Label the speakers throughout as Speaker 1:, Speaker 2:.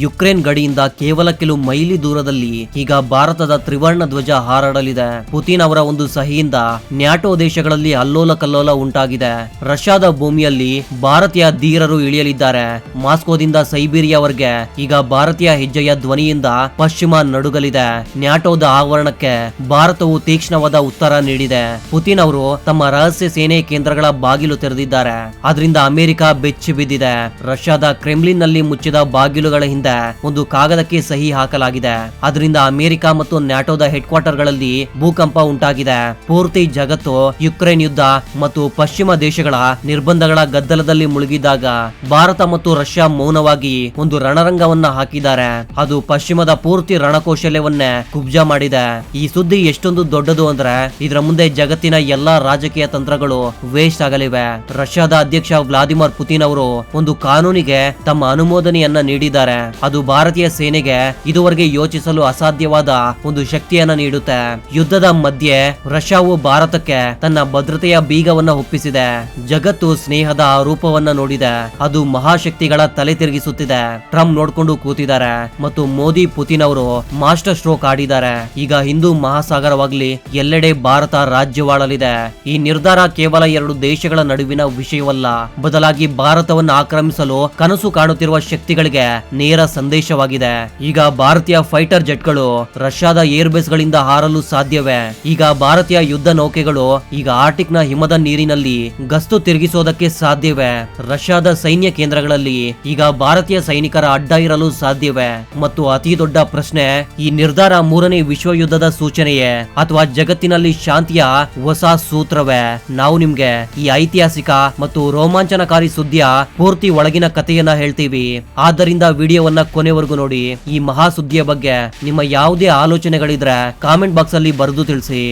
Speaker 1: Ukraine ಗಡಿಯಿಂದ ಕೇವಲ ಕೆಲವು ಮೈಲಿ ದೂರದಲ್ಲಿ ಈಗ ಭಾರತದ ತ್ರಿವರ್ಣ ಧ್ವಜ ಹಾರಾಡಲಿದೆ. ಪುತಿನ್ ಅವರ ಒಂದು ಸಹಿಯಿಂದ ನ್ಯಾಟೋ ದೇಶಗಳಲ್ಲಿ ಅಲ್ಲೋಲ ಕಲ್ಲೋಲ ಉಂಟಾಗಿದೆ. ರಷ್ಯಾದ ಭೂಮಿಯಲ್ಲಿ ಭಾರತೀಯ ಧೀರರು ಇಳಿಯಲಿದ್ದಾರೆ. ಮಾಸ್ಕೋದಿಂದ ಸೈಬೀರಿಯಾವರೆಗೆ ಈಗ ಭಾರತೀಯ ಹೆಜ್ಜೆಯ ಧ್ವನಿಯಿಂದ ಪಶ್ಚಿಮ ನಡುಗಲಿದೆ. ನ್ಯಾಟೋದ ಆವರಣಕ್ಕೆ ಭಾರತವು ತೀಕ್ಷ್ಣವಾದ ಉತ್ತರ ನೀಡಿದೆ. ಪುತಿನ್ ಅವರು ತಮ್ಮ ರಹಸ್ಯ ಸೇನೆ ಕೇಂದ್ರಗಳ ಬಾಗಿಲು ತೆರೆದಿದ್ದಾರೆ. ಅದರಿಂದ ಅಮೆರಿಕ ಬೆಚ್ಚಿ ಬಿದ್ದಿದೆ. ರಷ್ಯಾದ ಕ್ರೆಮ್ಲಿನ್ ನಲ್ಲಿ ಮುಚ್ಚಿದ ಬಾಗಿಲುಗಳ ಹಿಂದೆ ಒಂದು ಕಾಗದಕ್ಕೆ ಸಹಿ ಹಾಕಲಾಗಿದೆ. ಅದರಿಂದ ಅಮೆರಿಕ ಮತ್ತು ನ್ಯಾಟೋದ ಹೆಡ್ ಕ್ವಾರ್ಟರ್ ಗಳಲ್ಲಿ ಭೂಕಂಪ ಉಂಟಾಗಿದೆ. ಪೂರ್ತಿ ಜಗತ್ತು ಯುಕ್ರೇನ್ ಯುದ್ಧ ಮತ್ತು ಪಶ್ಚಿಮ ದೇಶಗಳ ನಿರ್ಬಂಧಗಳ ಗದ್ದಲದಲ್ಲಿ ಮುಳುಗಿದಾಗ ಭಾರತ ಮತ್ತು ರಷ್ಯಾ ಮೌನವಾಗಿ ಒಂದು ರಣರಂಗವನ್ನ ಹಾಕಿದ್ದಾರೆ. ಅದು ಪಶ್ಚಿಮದ ಪೂರ್ತಿ ರಣಕೌಶಲ್ಯವನ್ನೇ ಕುಬ್ಜಾ ಮಾಡಿದೆ. ಈ ಸುದ್ದಿ ಎಷ್ಟೊಂದು ದೊಡ್ಡದು ಅಂದ್ರೆ ಇದರ ಮುಂದೆ ಜಗತ್ತಿನ ಎಲ್ಲಾ ರಾಜಕೀಯ ತಂತ್ರಗಳು ವೇಸ್ಟ್ ಆಗಲಿವೆ. ರಷ್ಯಾದ ಅಧ್ಯಕ್ಷ ವ್ಲಾದಿಮಿರ್ ಪುತಿನ್ ಅವರು ಒಂದು ಕಾನೂನಿಗೆ ತಮ್ಮ ಅನುಮೋದನೆಯನ್ನ ನೀಡಿದ್ದಾರೆ. ಅದು ಭಾರತೀಯ ಸೇನೆಗೆ ಇದುವರೆಗೆ ಯೋಚಿಸಲು ಅಸಾಧ್ಯವಾದ ಒಂದು ಶಕ್ತಿಯನ್ನ ನೀಡುತ್ತೆ. ಯುದ್ಧದ ಮಧ್ಯೆ ರಷ್ಯಾವು ಭಾರತಕ್ಕೆ ತನ್ನ ಭದ್ರತೆಯ ಬೀಗವನ್ನ ಒಪ್ಪಿಸಿದೆ. ಜಗತ್ತು ಸ್ನೇಹದ ರೂಪವನ್ನ ನೋಡಿದೆ. ಅದು ಮಹಾಶಕ್ತಿಗಳ ತಲೆ ತಿರುಗಿಸುತ್ತಿದೆ. ಟ್ರಂಪ್ ನೋಡ್ಕೊಂಡು ಕೂತಿದ್ದಾರೆ ಮತ್ತು ಮೋದಿ ಪುತಿನ್ ಅವರು ಮಾಸ್ಟರ್ ಸ್ಟ್ರೋಕ್ ಆಡಿದ್ದಾರೆ. ಈಗ ಹಿಂದೂ ಮಹಾಸಾಗರವಾಗ್ಲಿ ಎಲ್ಲೆಡೆ ಭಾರತ ರಾಜ್ಯವಾಳಲಿದೆ. ಈ ನಿರ್ಧಾರ ಕೇವಲ ಎರಡು ದೇಶಗಳ ನಡುವಿನ ವಿಷಯವಲ್ಲ, ಬದಲಾಗಿ ಭಾರತವನ್ನು ಆಕ್ರಮಿಸಲು ಕನಸು ಕಾಣುತ್ತಿರುವ ಶಕ್ತಿಗಳಿಗೆ ನೇರ ಸಂದೇಶವಾಗಿದೆ. ಈಗ ಭಾರತೀಯ ಫೈಟರ್ ಜೆಟ್ಗಳು ರಷ್ಯಾದ ಏರ್ಬೇಸ್ ಗಳಿಂದ ಹಾರಲು ಸಾಧ್ಯವೇ? ಈಗ ಭಾರತೀಯ ಯುದ್ಧ ನೌಕೆಗಳು ಈಗ ಆರ್ಟಿಕ್ ನ ಹಿಮದ ನೀರಿನಲ್ಲಿ ಗಸ್ತು ತಿರುಗಿಸೋದಕ್ಕೆ ಸಾಧ್ಯವೇ? ರಷ್ಯಾದ ಸೈನ್ಯ ಕೇಂದ್ರಗಳಲ್ಲಿ ಈಗ ಭಾರತೀಯ ಸೈನಿಕರ ಅಡ್ಡ ಇರಲು ಸಾಧ್ಯವೇ? ಮತ್ತು ಅತಿ ದೊಡ್ಡ ಪ್ರಶ್ನೆ, ಈ ನಿರ್ಧಾರ ಮೂರನೇ ವಿಶ್ವ ಯುದ್ಧದ ಸೂಚನೆಯೇ ಅಥವಾ ಜಗತ್ತಿನಲ್ಲಿ ಶಾಂತಿಯ ಹೊಸ ಸೂತ್ರವೇ? ನಾವು ನಿಮ್ಗೆ ಈ ಐತಿಹಾಸಿಕ ಮತ್ತು ರೋಮಾಂಚನಕಾರಿ ಸುದ್ದಿಯ ಪೂರ್ತಿ ಒಳಗಿನ ಕಥೆಯನ್ನ ಹೇಳ್ತೀವಿ. ಆದ್ದರಿಂದ ವಿಡಿಯೋವನ್ನ ಕೊನೆವರೆಗೂ ನೋಡಿ. ಈ ಮಹಾ ಸುದ್ದಿಯ ಬಗ್ಗೆ ನಿಮ್ಮ ಯಾವುದೇ ಆಲೋಚನೆಗಳಿದ್ರೆ ಕಾಮೆಂಟ್ ಬಾಕ್ಸ್ ಅಲ್ಲಿ ಬರೆದು ತಿಳಿಸಿ.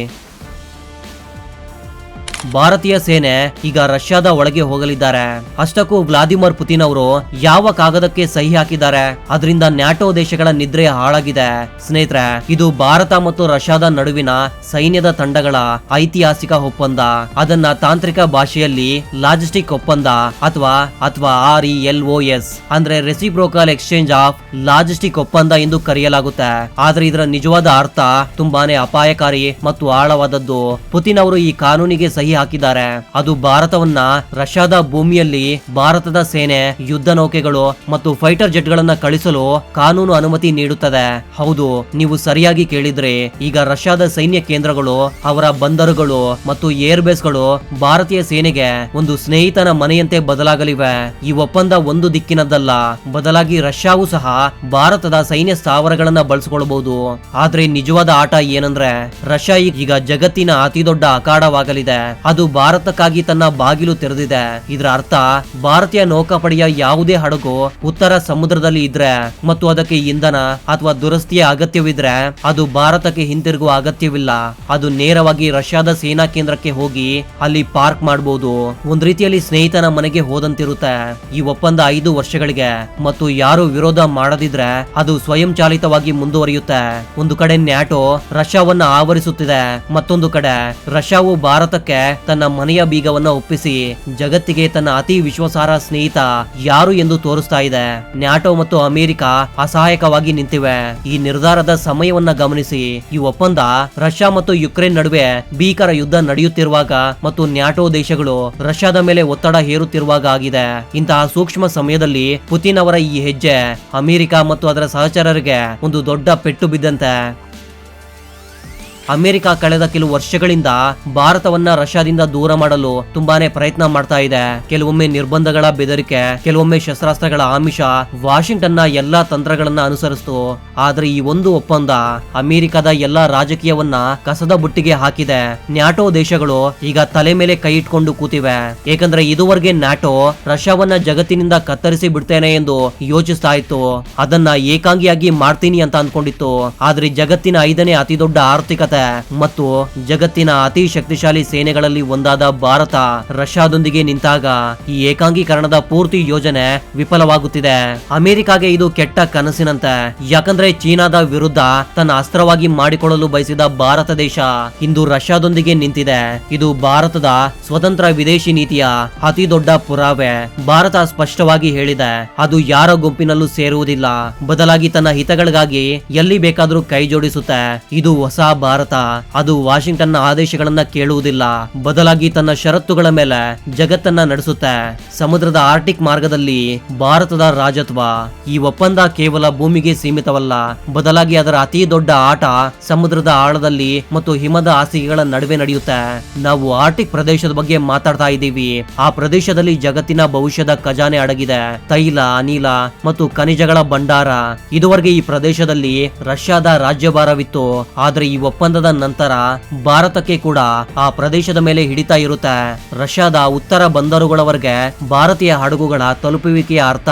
Speaker 1: ಭಾರತೀಯ ಸೇನೆ ಈಗ ರಷ್ಯಾದ ಒಳಗೆ ಹೋಗಲಿದ್ದಾರೆ. ಅಷ್ಟಕ್ಕೂ ವ್ಲಾದಿಮಿರ್ ಪುತಿನ್ ಅವರು ಯಾವ ಕಾಗದಕ್ಕೆ ಸಹಿ ಹಾಕಿದ್ದಾರೆ? ಅದರಿಂದ ನ್ಯಾಟೋ ದೇಶಗಳ ನಿದ್ರೆ ಹಾಳಾಗಿದೆ. ಸ್ನೇಹಿತರೆ, ಇದು ಭಾರತ ಮತ್ತು ರಷ್ಯಾದ ನಡುವಿನ ಸೈನ್ಯದ ತಂಡಗಳ ಐತಿಹಾಸಿಕ ಒಪ್ಪಂದ. ಅದನ್ನ ತಾಂತ್ರಿಕ ಭಾಷೆಯಲ್ಲಿ ಲಾಜಿಸ್ಟಿಕ್ ಒಪ್ಪಂದ ಅಥವಾ RELOS ಅಂದ್ರೆ ರೆಸಿಪ್ರೋಕಲ್ ಎಕ್ಸ್ಚೇಂಜ್ ಆಫ್ ಲಾಜಿಸ್ಟಿಕ್ ಒಪ್ಪಂದ ಎಂದು ಕರೆಯಲಾಗುತ್ತೆ. ಆದ್ರೆ ಇದರ ನಿಜವಾದ ಅರ್ಥ ತುಂಬಾನೇ ಅಪಾಯಕಾರಿ ಮತ್ತು ಆಳವಾದದ್ದು. ಪುತಿನ್ ಅವರು ಈ ಕಾನೂನಿಗೆ ಸಹಿ ಹಾಕಿದ್ದಾರೆ. ಅದು ಭಾರತವನ್ನ ರಷ್ಯಾದ ಭೂಮಿಯಲ್ಲಿ ಭಾರತದ ಸೇನೆ, ಯುದ್ಧ ನೌಕೆಗಳು ಮತ್ತು ಫೈಟರ್ ಜೆಟ್ ಗಳನ್ನ ಕಳಿಸಲು ಕಾನೂನು ಅನುಮತಿ ನೀಡುತ್ತದೆ. ಹೌದು, ನೀವು ಸರಿಯಾಗಿ ಕೇಳಿದ್ರೆ ಈಗ ರಷ್ಯಾದ ಸೈನ್ಯ ಕೇಂದ್ರಗಳು, ಅವರ ಬಂದರುಗಳು ಮತ್ತು ಏರ್ ಬೇಸ್ ಗಳು ಭಾರತೀಯ ಸೇನೆಗೆ ಒಂದು ಸ್ನೇಹಿತನ ಮನೆಯಂತೆ ಬದಲಾಗಲಿವೆ. ಈ ಒಪ್ಪಂದ ಒಂದು ದಿಕ್ಕಿನದ್ದಲ್ಲ, ಬದಲಾಗಿ ರಷ್ಯಾವು ಸಹ ಭಾರತದ ಸೈನ್ಯ ಸ್ಥಾವರಗಳನ್ನ ಬಳಸಿಕೊಳ್ಳಬಹುದು. ಆದ್ರೆ ನಿಜವಾದ ಆಟ ಏನಂದ್ರೆ ರಷ್ಯಾ ಈಗ ಜಗತ್ತಿನ ಅತಿ ದೊಡ್ಡ ಅಖಾಡವಾಗಲಿದೆ. ಅದು ಭಾರತಕ್ಕಾಗಿ ತನ್ನ ಬಾಗಿಲು ತೆರೆದಿದೆ. ಇದರ ಅರ್ಥ ಭಾರತೀಯ ನೌಕಾಪಡೆಯ ಯಾವುದೇ ಹಡಗು ಉತ್ತರ ಸಮುದ್ರದಲ್ಲಿ ಇದ್ರೆ ಮತ್ತು ಅದಕ್ಕೆ ಇಂಧನ ಅಥವಾ ದುರಸ್ತಿಯ ಅಗತ್ಯವಿದ್ರೆ ಅದು ಭಾರತಕ್ಕೆ ಹಿಂತಿರುಗುವ ಅಗತ್ಯವಿಲ್ಲ. ಅದು ನೇರವಾಗಿ ರಷ್ಯಾದ ಸೇನಾ ಕೇಂದ್ರಕ್ಕೆ ಹೋಗಿ ಅಲ್ಲಿ ಪಾರ್ಕ್ ಮಾಡಬಹುದು. ಒಂದ್ ರೀತಿಯಲ್ಲಿ ಸ್ನೇಹಿತನ ಮನೆಗೆ ಹೋದಂತಿರುತ್ತೆ. ಈ ಒಪ್ಪಂದ 5 ವರ್ಷಗಳಿಗೆ ಮತ್ತು ಯಾರು ವಿರೋಧ ಮಾಡದಿದ್ರೆ ಅದು ಸ್ವಯಂ ಚಾಲಿತವಾಗಿ ಮುಂದುವರಿಯುತ್ತೆ. ಒಂದು ಕಡೆ ನ್ಯಾಟೋ ರಷ್ಯಾವನ್ನ ಆವರಿಸುತ್ತಿದೆ, ಮತ್ತೊಂದು ಕಡೆ ರಷ್ಯಾವು ಭಾರತಕ್ಕೆ ತನ್ನ ಮನೆಯ ಬೀಗವನ್ನ ಒಪ್ಪಿಸಿ ಜಗತ್ತಿಗೆ ತನ್ನ ಅತಿ ವಿಶ್ವಾಸಾರ್ಹ ಸ್ನೇಹಿತ ಯಾರು ಎಂದು ತೋರಿಸ್ತಾ ಇದೆ. ನ್ಯಾಟೋ ಮತ್ತು ಅಮೆರಿಕ ಅಸಹಾಯಕವಾಗಿ ನಿಂತಿವೆ. ಈ ನಿರ್ಧಾರದ ಸಮಯವನ್ನ ಗಮನಿಸಿ. ಈ ಒಪ್ಪಂದ ರಷ್ಯಾ ಮತ್ತು ಯುಕ್ರೇನ್ ನಡುವೆ ಭೀಕರ ಯುದ್ಧ ನಡೆಯುತ್ತಿರುವಾಗ ಮತ್ತು ನ್ಯಾಟೋ ದೇಶಗಳು ರಷ್ಯಾದ ಮೇಲೆ ಒತ್ತಡ ಹೇರುತ್ತಿರುವಾಗ ಆಗಿದೆ. ಇಂತಹ ಸೂಕ್ಷ್ಮ ಸಮಯದಲ್ಲಿ ಪುತಿನ್ ಅವರ ಈ ಹೆಜ್ಜೆ ಅಮೆರಿಕ ಮತ್ತು ಅದರ ಸಹಚರರಿಗೆ ಒಂದು ದೊಡ್ಡ ಪೆಟ್ಟು ಬಿದ್ದಂತೆ. ಅಮೆರಿಕ ಕಳೆದ ಕೆಲವು ವರ್ಷಗಳಿಂದ ಭಾರತವನ್ನ ರಷ್ಯಾದಿಂದ ದೂರ ಮಾಡಲು ತುಂಬಾನೇ ಪ್ರಯತ್ನ ಮಾಡ್ತಾ ಇದೆ. ಕೆಲವೊಮ್ಮೆ ನಿರ್ಬಂಧಗಳ ಬೆದರಿಕೆ, ಕೆಲವೊಮ್ಮೆ ಶಸ್ತ್ರಾಸ್ತ್ರಗಳ ಆಮಿಷ, ವಾಷಿಂಗ್ಟನ್ ನ ಎಲ್ಲಾ ತಂತ್ರಗಳನ್ನ ಅನುಸರಿಸಿತು. ಆದ್ರೆ ಈ ಒಂದು ಒಪ್ಪಂದ ಅಮೆರಿಕದ ಎಲ್ಲಾ ರಾಜಕೀಯವನ್ನ ಕಸದ ಬುಟ್ಟಿಗೆ ಹಾಕಿದೆ. ನ್ಯಾಟೋ ದೇಶಗಳು ಈಗ ತಲೆ ಮೇಲೆ ಕೈ ಇಟ್ಕೊಂಡು ಕೂತಿವೆ. ಏಕೆಂದ್ರೆ ಇದುವರೆಗೆ ನ್ಯಾಟೋ ರಷ್ಯಾವನ್ನ ಜಗತ್ತಿನಿಂದ ಕತ್ತರಿಸಿ ಬಿಡ್ತೇನೆ ಎಂದು ಯೋಚಿಸ್ತಾ ಇತ್ತು. ಅದನ್ನ ಏಕಾಂಗಿಯಾಗಿ ಮಾಡ್ತೀನಿ ಅಂತ ಅನ್ಕೊಂಡಿತ್ತು. ಆದ್ರೆ ಜಗತ್ತಿನ 5ನೇ ಅತಿ ದೊಡ್ಡ ಆರ್ಥಿಕತೆ ಬರುತ್ತೆ ಮತ್ತು ಜಗತ್ತಿನ ಅತಿ ಶಕ್ತಿಶಾಲಿ ಸೇನೆಗಳಲ್ಲಿ ಒಂದಾದ ಭಾರತ ರಷ್ಯಾದೊಂದಿಗೆ ನಿಂತಾಗ ಈ ಏಕಾಂಗೀಕರಣದ ಪೂರ್ತಿ ಯೋಜನೆ ವಿಫಲವಾಗುತ್ತಿದೆ. ಅಮೆರಿಕಾಗೆ ಇದು ಕೆಟ್ಟ ಕನಸಿನಂತೆ. ಯಾಕಂದ್ರೆ ಚೀನಾದ ವಿರುದ್ಧ ತನ್ನ ಅಸ್ತ್ರವಾಗಿ ಮಾಡಿಕೊಳ್ಳಲು ಬಯಸಿದ ಭಾರತ ದೇಶ ಇಂದು ರಷ್ಯಾದೊಂದಿಗೆ ನಿಂತಿದೆ. ಇದು ಭಾರತದ ಸ್ವತಂತ್ರ ವಿದೇಶಿ ನೀತಿಯ ಅತಿ ದೊಡ್ಡ ಪುರಾವೆ. ಭಾರತ ಸ್ಪಷ್ಟವಾಗಿ ಹೇಳಿದೆ, ಅದು ಯಾರ ಗುಂಪಿನಲ್ಲೂ ಸೇರುವುದಿಲ್ಲ, ಬದಲಾಗಿ ತನ್ನ ಹಿತಗಳಿಗಾಗಿ ಎಲ್ಲಿ ಬೇಕಾದರೂ ಕೈ ಜೋಡಿಸುತ್ತೆ. ಇದು ಹೊಸ ಭಾರತ. ಅದು ವಾಷಿಂಗ್ಟನ್ನ ಆದೇಶಗಳನ್ನ ಕೇಳುವುದಿಲ್ಲ, ಬದಲಾಗಿ ತನ್ನ ಷರತ್ತುಗಳ ಮೇಲೆ ಜಗತ್ತನ್ನ ನಡೆಸುತ್ತೆ. ಸಮುದ್ರದ ಆರ್ಟಿಕ್ ಮಾರ್ಗದಲ್ಲಿ ಭಾರತದ ರಾಜತ್ವ. ಈ ಒಪ್ಪಂದ ಕೇವಲ ಭೂಮಿಗೆ ಸೀಮಿತವಲ್ಲ, ಬದಲಾಗಿ ಅದರ ಅತಿ ದೊಡ್ಡ ಆಟ ಸಮುದ್ರದ ಆಳದಲ್ಲಿ ಮತ್ತು ಹಿಮದ ಹಾಸಿಗೆಗಳ ನಡುವೆ ನಡೆಯುತ್ತೆ. ನಾವು ಆರ್ಟಿಕ್ ಪ್ರದೇಶದ ಬಗ್ಗೆ ಮಾತಾಡ್ತಾ ಇದ್ದೀವಿ. ಆ ಪ್ರದೇಶದಲ್ಲಿ ಜಗತ್ತಿನ ಭವಿಷ್ಯದ ಖಜಾನೆ ಅಡಗಿದೆ. ತೈಲ, ಅನಿಲ ಮತ್ತು ಖನಿಜಗಳ ಭಂಡಾರ. ಇದುವರೆಗೆ ಈ ಪ್ರದೇಶದಲ್ಲಿ ರಷ್ಯಾದ ರಾಜ್ಯಭಾರವಿತ್ತು, ಆದ್ರೆ ಈ ಒಪ್ಪಂದದ ನಂತರ ಭಾರತಕ್ಕೆ ಕೂಡ ಆ ಪ್ರದೇಶದ ಮೇಲೆ ಹಿಡಿತ ಇರುತ್ತೆ. ರಷ್ಯಾದ ಉತ್ತರ ಬಂದರುಗಳವರೆಗೆ ಭಾರತೀಯ ಹಡಗುಗಳ ತಲುಪುವಿಕೆಯ ಅರ್ಥ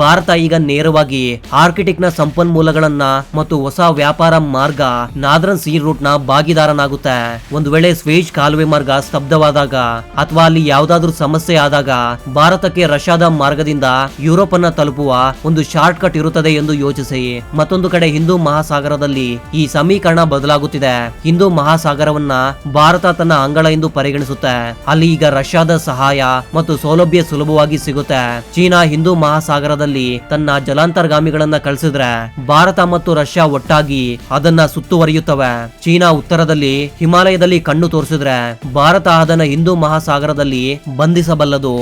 Speaker 1: ಭಾರತ ಈಗ ನೇರವಾಗಿ ಆರ್ಕಿಟಿಕ್ ನ ಸಂಪನ್ಮೂಲಗಳನ್ನ ಮತ್ತು ಹೊಸ ವ್ಯಾಪಾರ ಮಾರ್ಗ ನಾರ್ದರ್ನ್ ಸೀ ರೂಟ್ ನ ಭಾಗಿದಾರನಾಗುತ್ತೆ. ಒಂದು ವೇಳೆ ಸ್ವೇಜ್ ಕಾಲುವೆ ಮಾರ್ಗ ಸ್ತಬ್ಧವಾದಾಗ ಅಥವಾ ಅಲ್ಲಿ ಯಾವುದಾದ್ರೂ ಸಮಸ್ಯೆ ಆದಾಗ ಭಾರತಕ್ಕೆ ರಷ್ಯಾದ ಮಾರ್ಗದಿಂದ ಯುರೋಪ್ ಅನ್ನ ತಲುಪುವ ಒಂದು ಶಾರ್ಟ್ ಕಟ್ ಇರುತ್ತದೆ ಎಂದು ಯೋಚಿಸಿ. ಮತ್ತೊಂದು ಕಡೆ ಹಿಂದೂ ಮಹಾಸಾಗರದಲ್ಲಿ ಈ ಸಮೀಕರಣ ಬದಲಾಗುತ್ತಿದೆ. ಹಿಂದೂ ಮಹಾಸಾಗರವನ್ನ ಭಾರತ ತನ್ನ ಅಂಗಳ ಎಂದು ಪರಿಗಣಿಸುತ್ತೆ. ಅಲ್ಲಿ ಈಗ ರಷ್ಯಾದ ಸಹಾಯ ಮತ್ತು ಸೌಲಭ್ಯ ಸುಲಭವಾಗಿ ಸಿಗುತ್ತೆ. ಚೀನಾ ಹಿಂದೂ ಮಹಾಸಾಗರದಲ್ಲಿ ತನ್ನ ಜಲಾಂತರ್ಗಾಮಿಗಳನ್ನ ಕಳಿಸಿದ್ರೆ ಭಾರತ ಮತ್ತು ರಷ್ಯಾ ಒಟ್ಟಾಗಿ ಅದನ್ನ ಸುತ್ತುವರಿಯುತ್ತವೆ. ಚೀನಾ ಉತ್ತರದಲ್ಲಿ ಹಿಮಾಲಯದಲ್ಲಿ ಕಣ್ಣು ತೋರಿಸಿದ್ರೆ ಭಾರತ ಅದನ್ನ ಹಿಂದೂ ಮಹಾಸಾಗರದಲ್ಲಿ ಬಂಧಿಸಬಲ್ಲದು.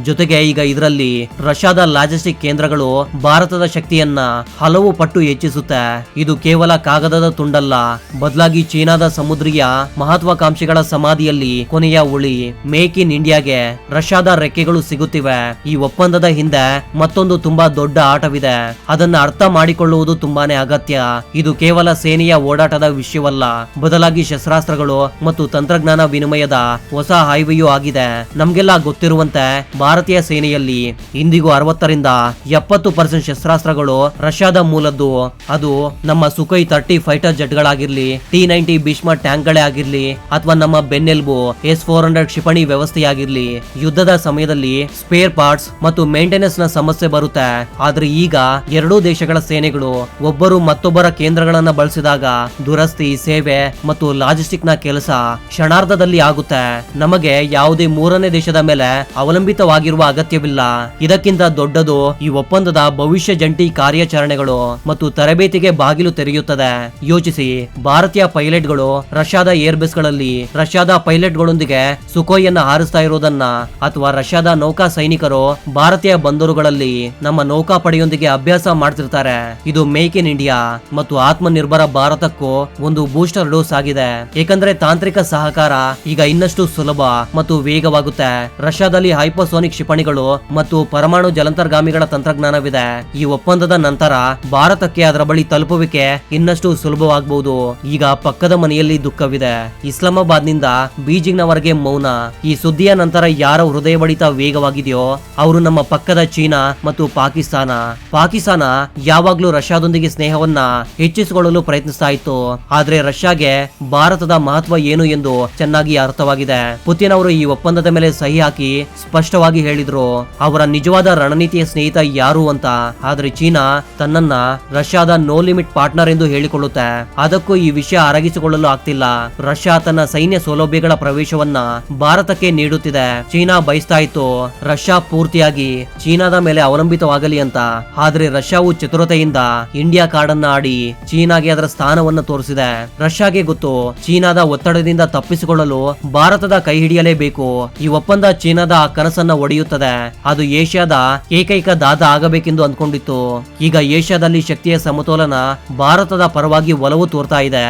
Speaker 1: ಜೊತೆಗೆ ಈಗ ಇದರಲ್ಲಿ ರಷ್ಯಾದ ಲಾಜಿಸ್ಟಿಕ್ ಕೇಂದ್ರಗಳು ಭಾರತದ ಶಕ್ತಿಯನ್ನ ಹಲವು ಪಟ್ಟು ಹೆಚ್ಚಿಸುತ್ತೆ. ಇದು ಕೇವಲ ಕಾಗದದ ತುಂಡಲ್ಲ, ಬದಲಾಗಿ ಚೀನಾದ ಸಮುದ್ರೀಯ ಮಹತ್ವಾಕಾಂಕ್ಷಿಗಳ ಸಮಾಧಿಯಲ್ಲಿ ಕೊನೆಯ ಉಳಿ. ಮೇಕ್ ಇನ್ ಇಂಡಿಯಾಗೆ ರಷ್ಯಾದ ರೆಕ್ಕೆಗಳು ಸಿಗುತ್ತಿವೆ. ಈ ಒಪ್ಪಂದದ ಹಿಂದೆ ಮತ್ತೊಂದು ತುಂಬಾ ದೊಡ್ಡ ಆಟವಿದೆ. ಅದನ್ನ ಅರ್ಥ ಮಾಡಿಕೊಳ್ಳುವುದು ತುಂಬಾನೇ ಅಗತ್ಯ. ಇದು ಕೇವಲ ಸೇನೆಯ ಓಡಾಟದ ವಿಷಯವಲ್ಲ, ಬದಲಾಗಿ ಶಸ್ತ್ರಾಸ್ತ್ರಗಳು ಮತ್ತು ತಂತ್ರಜ್ಞಾನ ವಿನಿಮಯದ ಹೊಸ ಹೈವೇಯೂ ಆಗಿದೆ. ನಮ್ಗೆಲ್ಲ ಗೊತ್ತಿರುವಂತೆ ಭಾರತೀಯ ಸೇನೆಯಲ್ಲಿ ಇಂದಿಗೂ 60ರಿಂದ 70% ಶಸ್ತ್ರಾಸ್ತ್ರಗಳು ರಷ್ಯಾದ ಮೂಲದ್ದು. ಅದು ನಮ್ಮ ಸುಖೋಯ್ 30 ಫೈಟರ್ ಜೆಟ್ಗಳಾಗಿರ್ಲಿ, T-90 ಭೀಷ್ಮ ಟ್ಯಾಂಕ್ಗಳೇ ಆಗಿರ್ಲಿ, ಅಥವಾ ನಮ್ಮ ಬೆನ್ನೆಲುಬು S-400 ಕ್ಷಿಪಣಿ ವ್ಯವಸ್ಥೆಯಾಗಿರ್ಲಿ. ಯುದ್ಧದ ಸಮಯದಲ್ಲಿ ಸ್ಪೇರ್ ಪಾರ್ಟ್ಸ್ ಮತ್ತು ಮೇಂಟೆನೆನ್ಸ್ ನ ಸಮಸ್ಯೆ ಬರುತ್ತೆ. ಆದ್ರೆ ಈಗ ಎರಡೂ ದೇಶಗಳ ಸೇನೆಗಳು ಒಬ್ಬರು ಮತ್ತೊಬ್ಬರ ಕೇಂದ್ರಗಳನ್ನ ಬಳಸಿದಾಗ ದುರಸ್ತಿ, ಸೇವೆ ಮತ್ತು ಲಾಜಿಸ್ಟಿಕ್ ನ ಕೆಲಸ ಕ್ಷಣಾರ್ಧದಲ್ಲಿ ಆಗುತ್ತೆ. ನಮಗೆ ಯಾವುದೇ ಮೂರನೇ ದೇಶದ ಮೇಲೆ ಅವಲಂಬಿತವಾಗಿ ಅಗತ್ಯವಿಲ್ಲ. ಇದಕ್ಕಿಂತ ದೊಡ್ಡದು ಈ ಒಪ್ಪಂದದ ಭವಿಷ್ಯ ಜಂಟಿ ಕಾರ್ಯಾಚರಣೆಗಳು ಮತ್ತು ತರಬೇತಿಗೆ ಬಾಗಿಲು ತೆರೆಯುತ್ತದೆ. ಯೋಚಿಸಿ, ಭಾರತೀಯ ಪೈಲಟ್ಗಳು ರಷ್ಯಾದ ಏರ್ಬೇಸ್ ಗಳಲ್ಲಿ ರಷ್ಯಾದ ಪೈಲಟ್ಗಳೊಂದಿಗೆ ಸುಖೋಯನ್ನ ಹಾರಿಸ್ತಾ ಇರೋದನ್ನ, ಅಥವಾ ರಷ್ಯಾದ ನೌಕಾ ಸೈನಿಕರು ಭಾರತೀಯ ಬಂದರುಗಳಲ್ಲಿ ನಮ್ಮ ನೌಕಾಪಡೆಯೊಂದಿಗೆ ಅಭ್ಯಾಸ ಮಾಡ್ತಿರ್ತಾರೆ. ಇದು ಮೇಕ್ ಇನ್ ಇಂಡಿಯಾ ಮತ್ತು ಆತ್ಮನಿರ್ಭರ ಭಾರತಕ್ಕೂ ಒಂದು ಬೂಸ್ಟರ್ ಡೋಸ್ ಆಗಿದೆ. ಏಕೆಂದ್ರೆ ತಾಂತ್ರಿಕ ಸಹಕಾರ ಈಗ ಇನ್ನಷ್ಟು ಸುಲಭ ಮತ್ತು ವೇಗವಾಗುತ್ತೆ. ರಷ್ಯಾದಲ್ಲಿ ಹೈಪರ್ಸೋನಿಕ್ ಕ್ಷಿಪಣಿಗಳು ಮತ್ತು ಪರಮಾಣು ಜಲಾಂತರ್ಗಾಮಿಗಳ ತಂತ್ರಜ್ಞಾನವಿದೆ. ಈ ಒಪ್ಪಂದದ ನಂತರ ಭಾರತಕ್ಕೆ ಅದರ ಬಳಿ ತಲುಪುವಿಕೆ ಇನ್ನಷ್ಟು ಸುಲಭವಾಗಬಹುದು. ಈಗ ಪಕ್ಕದ ಮನೆಯಲ್ಲಿ ದುಃಖವಿದೆ. ಇಸ್ಲಾಮಾಬಾದ್ ನಿಂದ ಬೀಜಿಂಗ್ ನವರೆಗೆ ಮೌನ. ಈ ಸುದ್ದಿಯ ನಂತರ ಯಾರ ಹೃದಯ ಬಡಿತ ವೇಗವಾಗಿದೆಯೋ ಅವರು ನಮ್ಮ ಪಕ್ಕದ ಚೀನಾ ಮತ್ತು ಪಾಕಿಸ್ತಾನ. ಪಾಕಿಸ್ತಾನ ಯಾವಾಗ್ಲೂ ರಷ್ಯಾದೊಂದಿಗೆ ಸ್ನೇಹವನ್ನ ಹೆಚ್ಚಿಸಿಕೊಳ್ಳಲು ಪ್ರಯತ್ನಿಸ್ತಾ ಇತ್ತು. ಆದ್ರೆ ರಷ್ಯಾಗೆ ಭಾರತದ ಮಹತ್ವ ಏನು ಎಂದು ಚೆನ್ನಾಗಿ ಅರ್ಥವಾಗಿದೆ. ಪುತಿನ್ ಅವರು ಈ ಒಪ್ಪಂದದ ಮೇಲೆ ಸಹಿ ಹಾಕಿ ಸ್ಪಷ್ಟವಾಗಿ ಹೇಳಿದ್ರು ಅವರ ನಿಜವಾದ ರಣನೀತಿಯ ಸ್ನೇಹಿತ ಯಾರು ಅಂತ. ಆದ್ರೆ ಚೀನಾ ತನ್ನನ್ನ ರಷ್ಯಾದ ನೋ ಲಿಮಿಟ್ ಪಾರ್ಟ್ನರ್ ಎಂದು ಹೇಳಿಕೊಳ್ಳುತ್ತೆ. ಅದಕ್ಕೂ ಈ ವಿಷಯ ಅರಗಿಸಿಕೊಳ್ಳಲು ಆಗ್ತಿಲ್ಲ. ರಷ್ಯಾ ತನ್ನ ಸೈನ್ಯ ಸೌಲಭ್ಯಗಳ ಪ್ರವೇಶವನ್ನ ಭಾರತಕ್ಕೆ ನೀಡುತ್ತಿದೆ. ಚೀನಾ ಬಯಸ್ತಾ ಇತ್ತು ರಷ್ಯಾ ಪೂರ್ತಿಯಾಗಿ ಚೀನಾದ ಮೇಲೆ ಅವಲಂಬಿತವಾಗಲಿ ಅಂತ. ಆದ್ರೆ ರಷ್ಯಾವು ಚತುರತೆಯಿಂದ ಇಂಡಿಯಾ ಕಾರ್ಡ್ ಅನ್ನ ಆಡಿ ಚೀನಾಗೆ ಅದರ ಸ್ಥಾನವನ್ನು ತೋರಿಸಿದೆ. ರಷ್ಯಾಗೆ ಗೊತ್ತು, ಚೀನಾದ ಒತ್ತಡದಿಂದ ತಪ್ಪಿಸಿಕೊಳ್ಳಲು ಭಾರತದ ಕೈ ಹಿಡಿಯಲೇಬೇಕು. ಈ ಒಪ್ಪಂದ ಚೀನಾದ ಆ ಕನಸನ್ನ ಒಡೆಯುತ್ತದೆ. ಅದು ಏಷ್ಯಾದ ಏಕೈಕ ದಾದ ಆಗಬೇಕೆಂದು ಅಂದ್ಕೊಂಡಿತ್ತು. ಈಗ ಏಷ್ಯಾದಲ್ಲಿ ಶಕ್ತಿಯ ಸಮತೋಲನ ಭಾರತದ ಪರವಾಗಿ ಒಲವು ತೋರ್ತಾ ಇದೆ.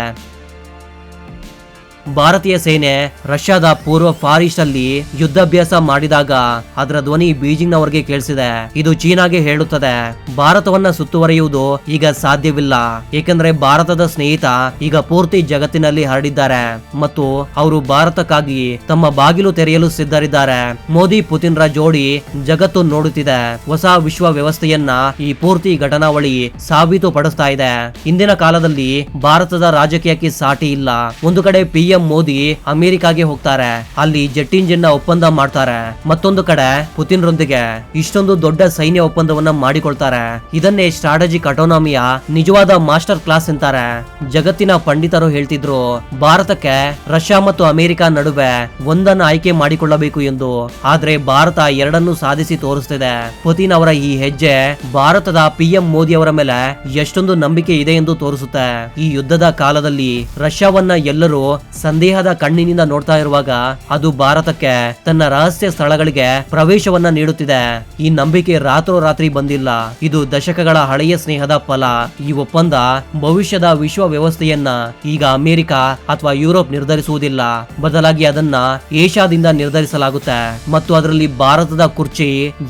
Speaker 1: ಭಾರತೀಯ ಸೇನೆ ರಷ್ಯಾದ ಪೂರ್ವ ಫಾರ್ ಈಸ್ಟ್ ಅಲ್ಲಿ ಯುದ್ಧಾಭ್ಯಾಸ ಮಾಡಿದಾಗ ಅದರ ಧ್ವನಿ ಬೀಜಿಂಗ್ನವರಿಗೆ ಕೇಳಿಸಿದೆ. ಇದು ಚೀನಾಗೆ ಹೇಳುತ್ತದೆ, ಭಾರತವನ್ನ ಸುತ್ತುವರಿಯುವುದು ಈಗ ಸಾಧ್ಯವಿಲ್ಲ, ಏಕೆಂದ್ರೆ ಭಾರತದ ಸ್ನೇಹಿತ ಈಗ ಪೂರ್ತಿ ಜಗತ್ತಿನಲ್ಲಿ ಹರಡಿದ್ದಾರೆ ಮತ್ತು ಅವರು ಭಾರತಕ್ಕಾಗಿ ತಮ್ಮ ಬಾಗಿಲು ತೆರೆಯಲು ಸಿದ್ಧರಿದ್ದಾರೆ. ಮೋದಿ ಪುತಿನ್ರ ಜೋಡಿ ಜಗತ್ತು ನೋಡುತ್ತಿದೆ. ಹೊಸ ವಿಶ್ವ ವ್ಯವಸ್ಥೆಯನ್ನ ಈ ಪೂರ್ತಿ ಘಟನಾವಳಿ ಸಾಬೀತು ಪಡಿಸ್ತಾ ಇದೆ. ಇಂದಿನ ಕಾಲದಲ್ಲಿ ಭಾರತದ ರಾಜಕೀಯಕ್ಕೆ ಸಾಟಿ ಇಲ್ಲ. ಒಂದು ಕಡೆ PM ಮೋದಿ ಅಮೆರಿಕಾಗೆ ಹೋಗ್ತಾರೆ, ಅಲ್ಲಿ ಜೆಟ್ ಇಂಜಿನ್ ಒಪ್ಪಂದ ಮಾಡ್ತಾರೆ. ಮತ್ತೊಂದು ಕಡೆ ಪುತಿನ್ ರೊಂದಿಗೆ ಇಷ್ಟೊಂದು ದೊಡ್ಡ ಸೈನ್ಯ ಒಪ್ಪಂದವನ್ನ ಮಾಡಿಕೊಳ್ತಾರೆ. ಇದನ್ನೇ ಸ್ಟ್ರಾಟಜಿಕ್ ಅಟೋನಾಮಿಯ ನಿಜವಾದ ಮಾಸ್ಟರ್ ಕ್ಲಾಸ್ ಅಂತಾರೆ. ಜಗತ್ತಿನ ಪಂಡಿತರು ಹೇಳ್ತಿದ್ರು, ಭಾರತಕ್ಕೆ ರಷ್ಯಾ ಮತ್ತು ಅಮೆರಿಕ ನಡುವೆ ಒಂದನ್ನು ಆಯ್ಕೆ ಮಾಡಿಕೊಳ್ಳಬೇಕು ಎಂದು. ಆದ್ರೆ ಭಾರತ ಎರಡನ್ನು ಸಾಧಿಸಿ ತೋರಿಸ್ತಿದೆ. ಪುತಿನ್ ಅವರ ಈ ಹೆಜ್ಜೆ ಭಾರತದ PM ಮೋದಿ ಅವರ ಮೇಲೆ ಎಷ್ಟೊಂದು ನಂಬಿಕೆ ಇದೆ ಎಂದು ತೋರಿಸುತ್ತೆ. ಈ ಯುದ್ಧದ ಕಾಲದಲ್ಲಿ ರಷ್ಯಾವನ್ನ ಎಲ್ಲರೂ ಸಂದೇಹದ ಕಣ್ಣಿನಿಂದ ನೋಡ್ತಾ ಇರುವಾಗ ಅದು ಭಾರತಕ್ಕೆ ತನ್ನ ರಹಸ್ಯ ಸ್ಥಳಗಳಿಗೆ ಪ್ರವೇಶವನ್ನ ನೀಡುತ್ತಿದೆ. ಈ ನಂಬಿಕೆ ರಾತ್ರೋರಾತ್ರಿ ಬಂದಿಲ್ಲ, ಇದು ದಶಕಗಳ ಹಳೆಯ ಸ್ನೇಹದ ಫಲ. ಈ ಒಪ್ಪಂದ ಭವಿಷ್ಯದ ವಿಶ್ವ ವ್ಯವಸ್ಥೆಯನ್ನ ಈಗ ಅಮೆರಿಕ ಅಥವಾ ಯುರೋಪ್ ನಿರ್ಧರಿಸುವುದಿಲ್ಲ, ಬದಲಾಗಿ ಅದನ್ನ ಏಷ್ಯಾದಿಂದ ನಿರ್ಧರಿಸಲಾಗುತ್ತೆ ಮತ್ತು ಅದರಲ್ಲಿ ಭಾರತದ ಕುರ್ಚಿ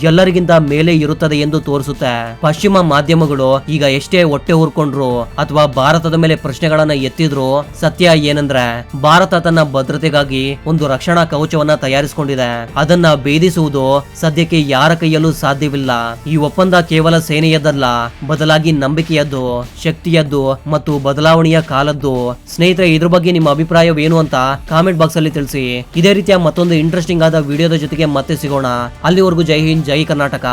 Speaker 1: ಎಲ್ಲರಿಗಿಂತ ಮೇಲೆ ಇರುತ್ತದೆ ಎಂದು ತೋರಿಸುತ್ತೆ. ಪಶ್ಚಿಮ ಮಾಧ್ಯಮಗಳು ಈಗ ಎಷ್ಟೇ ಹೊಟ್ಟೆ ಊರ್ಕೊಂಡ್ರು ಅಥವಾ ಭಾರತದ ಮೇಲೆ ಪ್ರಶ್ನೆಗಳನ್ನ ಎತ್ತಿದ್ರು, ಸತ್ಯ ಏನಂದ್ರೆ ಭಾರತ ತನ್ನ ಭದ್ರತೆಗಾಗಿ ಒಂದು ರಕ್ಷಣಾ ಕವಚವನ್ನ ತಯಾರಿಸಿಕೊಂಡಿದೆ. ಅದನ್ನ ಭೇದಿಸುವುದು ಸದ್ಯಕ್ಕೆ ಯಾರ ಕೈಯಲ್ಲೂ ಸಾಧ್ಯವಿಲ್ಲ. ಈ ಒಪ್ಪಂದ ಕೇವಲ ಸೇನೆಯದ್ದಲ್ಲ, ಬದಲಾಗಿ ನಂಬಿಕೆಯದ್ದು, ಶಕ್ತಿಯದ್ದು ಮತ್ತು ಬದಲಾವಣೆಯ ಕಾಲದ್ದು. ಸ್ನೇಹಿತರೆ, ಇದ್ರ ಬಗ್ಗೆ ನಿಮ್ಮ ಅಭಿಪ್ರಾಯವೇನು ಅಂತ ಕಾಮೆಂಟ್ ಬಾಕ್ಸ್ ಅಲ್ಲಿ ತಿಳಿಸಿ. ಇದೇ ರೀತಿಯ ಮತ್ತೊಂದು ಇಂಟ್ರೆಸ್ಟಿಂಗ್ ಆದ ವಿಡಿಯೋದ ಜೊತೆಗೆ ಮತ್ತೆ ಸಿಗೋಣ. ಅಲ್ಲಿವರೆಗೂ ಜೈ ಹಿಂದ್, ಜೈ ಕರ್ನಾಟಕ.